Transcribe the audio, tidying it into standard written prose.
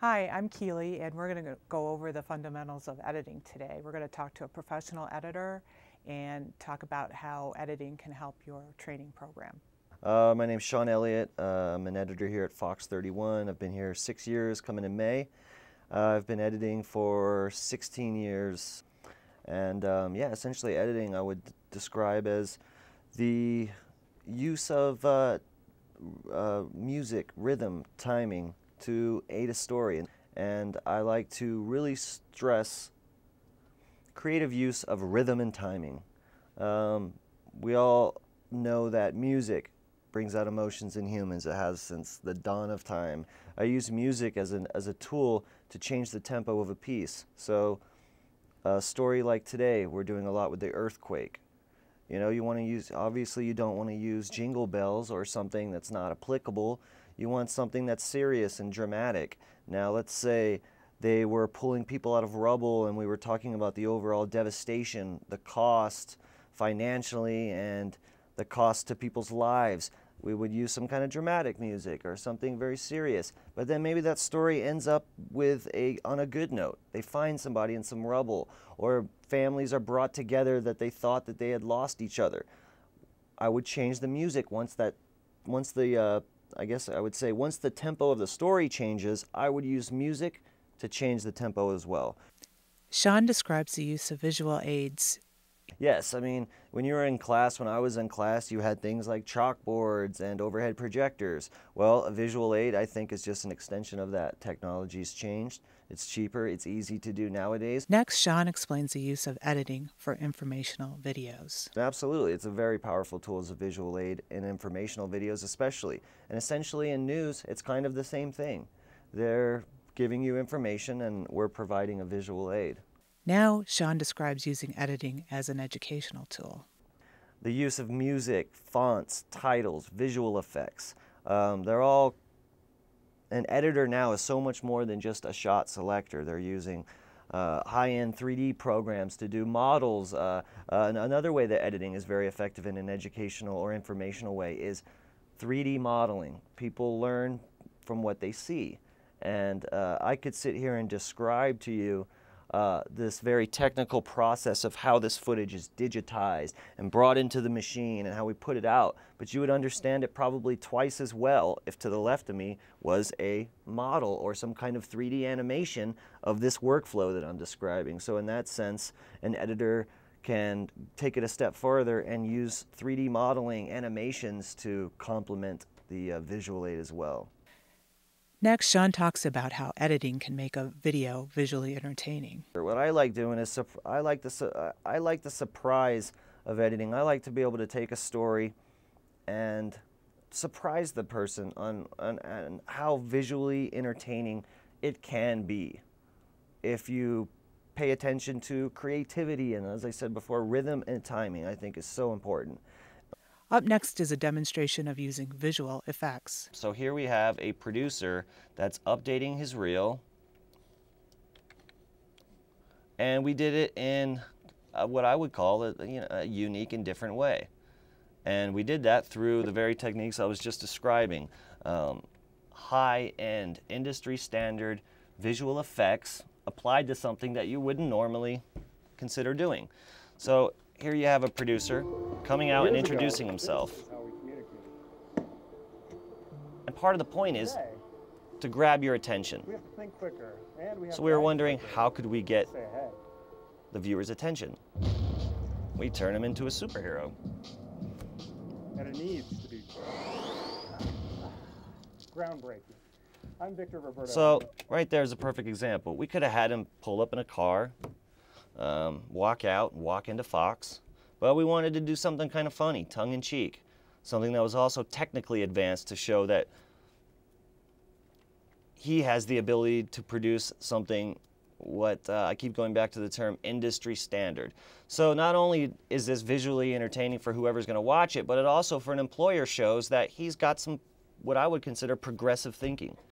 Hi, I'm Keely, and we're going to go over the fundamentals of editing today. We're going to talk to a professional editor and talk about how editing can help your training program. My name's Sean Elliott. I'm an editor here at Fox 31. I've been here 6 years, coming in May. I've been editing for 16 years. And yeah, essentially editing I would describe as the use of music, rhythm, timing to aid a story. And I like to really stress creative use of rhythm and timing. We all know that music brings out emotions in humans. It has since the dawn of time. I use music as a tool to change the tempo of a piece. So a story like today, we're doing a lot with the earthquake. You know, you want to use, obviously you don't want to use jingle bells or something that's not applicable. You want something that's serious and dramatic. Now let's say they were pulling people out of rubble and we were talking about the overall devastation, the cost financially and the cost to people's lives. We would use some kind of dramatic music or something very serious. But then maybe that story ends up with on a good note. They find somebody in some rubble, or families are brought together that they thought that they had lost each other. I would change the music once the tempo of the story changes. I would use music to change the tempo as well. Sean describes the use of visual aids. Yes, I mean, when you were in class, when I was in class, you had things like chalkboards and overhead projectors. Well, a visual aid, I think, is just an extension of that. Technology's changed. It's cheaper. It's easy to do nowadays. Next, Sean explains the use of editing for informational videos. Absolutely. It's a very powerful tool as a visual aid in informational videos especially. And essentially in news, it's kind of the same thing. They're giving you information and we're providing a visual aid. Now, Sean describes using editing as an educational tool. The use of music, fonts, titles, visual effects, an editor now is so much more than just a shot selector. They're using high-end 3D programs to do models. Another way that editing is very effective in an educational or informational way is 3D modeling. People learn from what they see. And I could sit here and describe to you this very technical process of how this footage is digitized and brought into the machine and how we put it out, but you would understand it probably twice as well if to the left of me was a model or some kind of 3D animation of this workflow that I'm describing. So in that sense, an editor can take it a step further and use 3D modeling animations to complement the visual aid as well. Next, Sean talks about how editing can make a video visually entertaining. What I like doing is I like the surprise of editing. I like to be able to take a story and surprise the person on how visually entertaining it can be. If you pay attention to creativity and, as I said before, rhythm and timing, I think is so important. Up next is a demonstration of using visual effects. So here we have a producer that's updating his reel, and we did it in what I would call a unique and different way. And we did that through the very techniques I was just describing. High-end, industry standard visual effects applied to something that you wouldn't normally consider doing. So here you have a producer coming out and introducing himself. And part of the point is to grab your attention. So we were wondering, how could we get the viewer's attention? We turn him into a superhero. And it needs to be groundbreaking. I'm Victor Roberto. So right there is a perfect example. We could have had him pull up in a car, walk out, walk into Fox, but we wanted to do something kind of funny, tongue-in-cheek, something that was also technically advanced to show that he has the ability to produce something, I keep going back to the term industry standard. So not only is this visually entertaining for whoever's going to watch it, but it also for an employer shows that he's got some, what I would consider progressive thinking.